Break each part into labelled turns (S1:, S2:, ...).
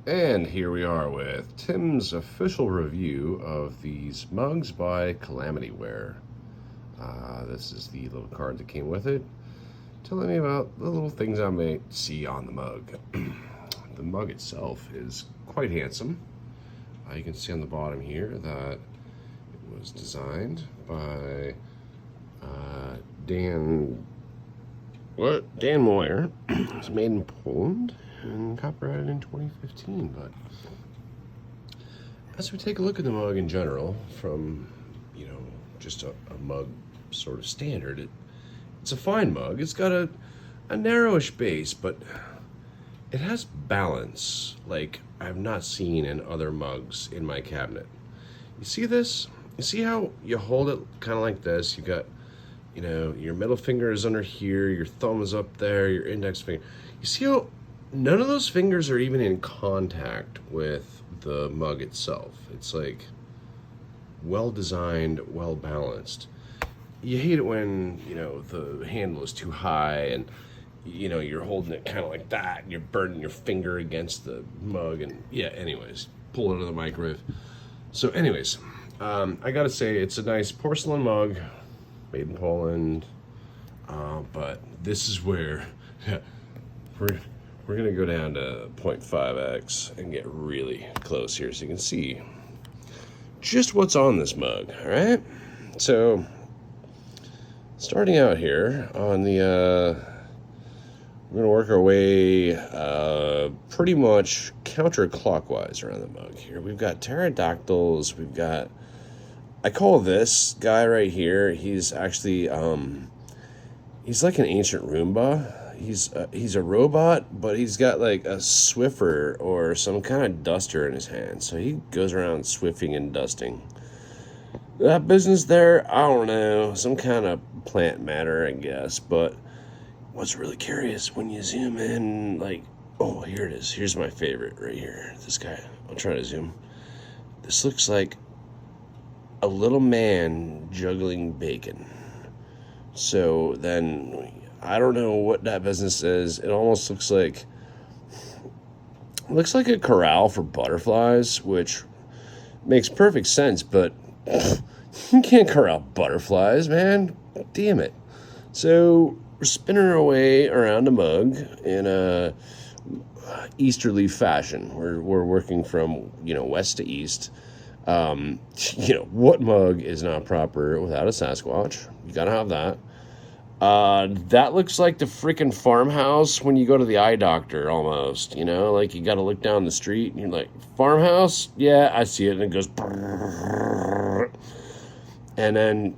S1: And here we are with Tim's official review of these mugs by Calamityware. This is the little card that came with it, telling me about the little things I may see on the mug. The mug itself is quite handsome. You can see on the bottom here that it was designed by Dan Moyer. It's made in Poland and copyrighted in 2015. But as we take a look at the mug in general, from just a mug sort of standard, it's a fine mug. It's got a narrowish base, but it has balance like I've not seen in other mugs in my cabinet. You see this? You see how you hold it kind of like this? You got, your middle finger is under here, your thumb is up there, your index finger. You see how none of those fingers are even in contact with the mug itself. It's like well designed, well balanced. You hate it when, the handle is too high and you're holding it kind of like that and you're burning your finger against the mug and anyways, pull it out of the microwave. So anyways, I gotta say it's a nice porcelain mug made in Poland, but this is where we're gonna go down to 0.5x and get really close here so you can see just what's on this mug. All right, so starting out here on the we're gonna work our way pretty much counterclockwise around the mug here. We've got pterodactyls. We've got, I call this guy right here, he's actually he's like an ancient Roomba. He's a robot, but he's got like a Swiffer or some kind of duster in his hand. So he goes around swiffing and dusting. That business there, I don't know, some kind of plant matter, I guess. But what's really curious when you zoom in, like, oh, here it is. Here's my favorite right here. This guy. I'll try to zoom. This looks like a little man juggling bacon. So then, I don't know what that business is. It almost looks like a corral for butterflies, which makes perfect sense, but you can't corral butterflies, man. Damn it. So we're spinning our way around a mug in a easterly fashion. We're working from west to east. What mug is not proper without a Sasquatch? You gotta have that. That looks like the freaking farmhouse when you go to the eye doctor almost, like you gotta look down the street and you're like, farmhouse? Yeah, I see it. And it goes, and then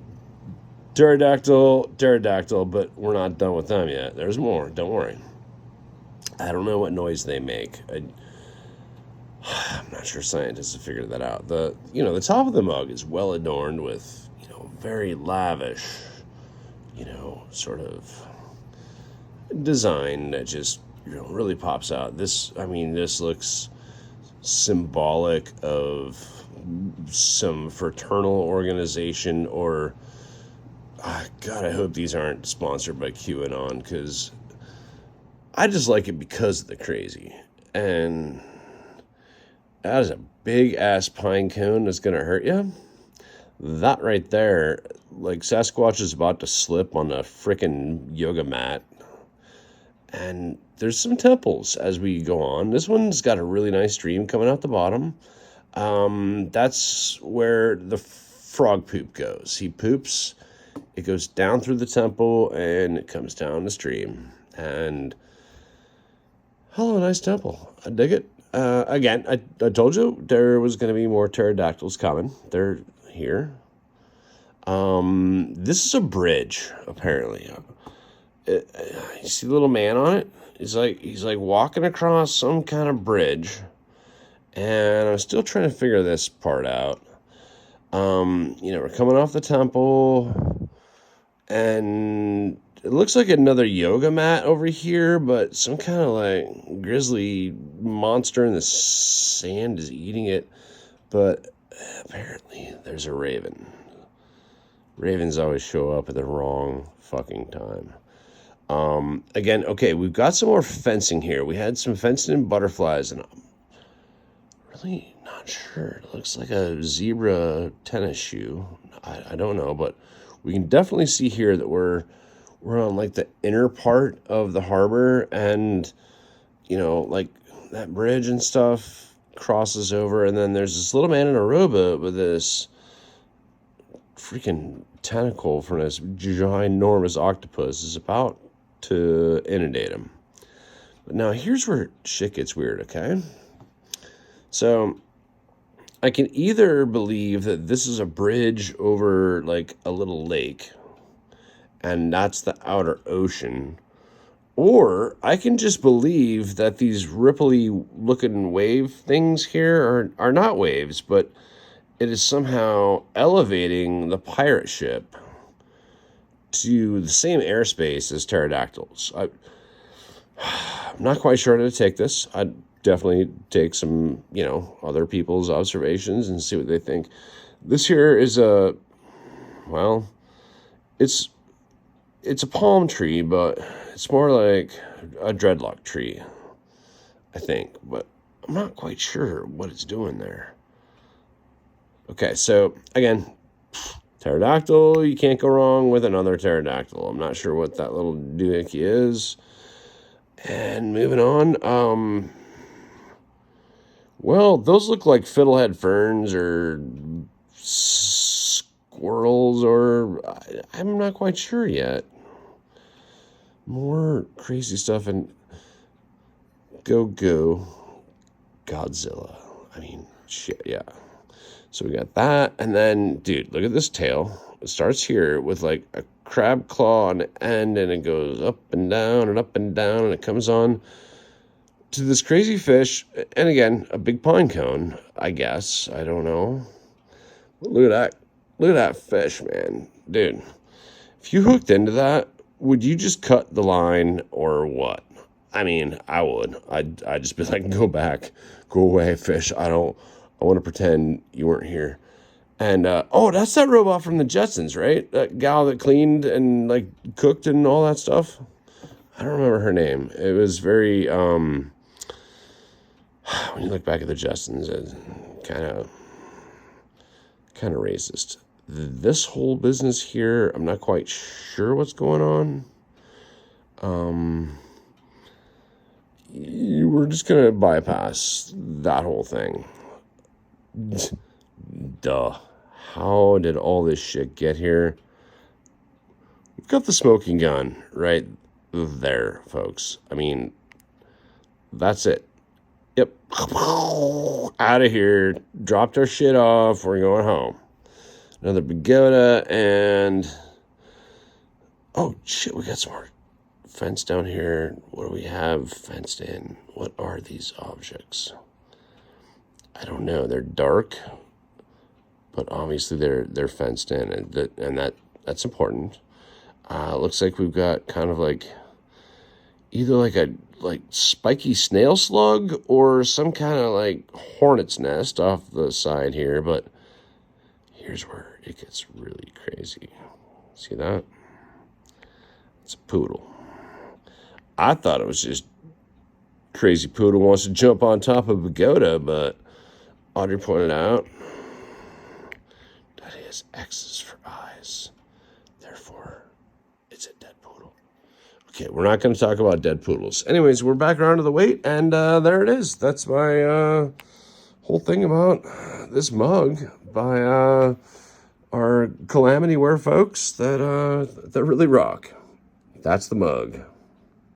S1: pterodactyl, but we're not done with them yet. There's more, don't worry. I don't know what noise they make. I'm not sure scientists have figured that out. The top of the mug is well adorned with, very lavish, sort of design that just, really pops out. This looks symbolic of some fraternal organization or, God, I hope these aren't sponsored by QAnon, because I just like it because of the crazy. And that is a big ass pine cone that's gonna hurt you. That right there, like Sasquatch is about to slip on a freaking yoga mat. And there's some temples as we go on. This one's got a really nice stream coming out the bottom. That's where the frog poop goes. He poops, it goes down through the temple, and it comes down the stream. And hello, nice temple. I dig it. Again, I told you there was going to be more pterodactyls coming. They're here. This is a bridge, apparently. You see the little man on it? He's like walking across some kind of bridge, and I'm still trying to figure this part out. We're coming off the temple, and it looks like another yoga mat over here, but some kind of like grizzly monster in the sand is eating it. But apparently there's a raven. Ravens always show up at the wrong fucking time. Again, okay, we've got some more fencing here. We had some fencing and butterflies, and Really not sure. It looks like a zebra tennis shoe. I don't know, but we can definitely see here that we're on like the inner part of the harbor, and like that bridge and stuff crosses over, and then there's this little man in a rowboat with this freaking tentacle from this ginormous octopus is about to inundate him. But now here's where shit gets weird, okay? So I can either believe that this is a bridge over like a little lake and that's the outer ocean, or I can just believe that these ripply looking wave things here are not waves, but it is somehow elevating the pirate ship to the same airspace as pterodactyls. I'm not quite sure how to take this. I'd definitely take some, other people's observations and see what they think. This here is it's a palm tree, but it's more like a dreadlock tree, I think. But I'm not quite sure what it's doing there. Okay, so again, pterodactyl, you can't go wrong with another pterodactyl. I'm not sure what that little doohickey is. And moving on, well, those look like fiddlehead ferns or squirrels, or I'm not quite sure yet. More crazy stuff, and go Godzilla. I mean, shit, yeah. So we got that, and then, dude, look at this tail. It starts here with like a crab claw on the end, and it goes up and down and up and down, and it comes on to this crazy fish, and again, a big pine cone, I guess. I don't know. Look at that. Look at that fish, man. Dude, if you hooked into that, would you just cut the line or what? I mean, I would. I'd just be like, go back. Go away, fish. I want to pretend you weren't here. And, that's that robot from the Jetsons, right? That gal that cleaned and, like, cooked and all that stuff. I don't remember her name. It was very, when you look back at the Jetsons, it's kind of racist. This whole business here, I'm not quite sure what's going on. We're just going to bypass that whole thing. Duh. How did all this shit get here? We've got the smoking gun right there, folks. I mean, that's it. Yep. Out of here. Dropped our shit off. We're going home. Another pagoda, and oh shit, we got some more fence down here. What do we have fenced in? What are these objects? I don't know. They're dark, but obviously they're fenced in, and that's important. Looks like we've got kind of like either like a spiky snail slug or some kind of like hornet's nest off the side here, but here's where it gets really crazy. See that? It's a poodle. I thought it was just crazy poodle wants to jump on top of a pagoda, but Audrey pointed out that he has X's for eyes. Therefore, it's a dead poodle. Okay, we're not going to talk about dead poodles. Anyways, we're back around to the weight, and there it is. That's my whole thing about this mug by our Calamityware folks that really rock. That's the mug.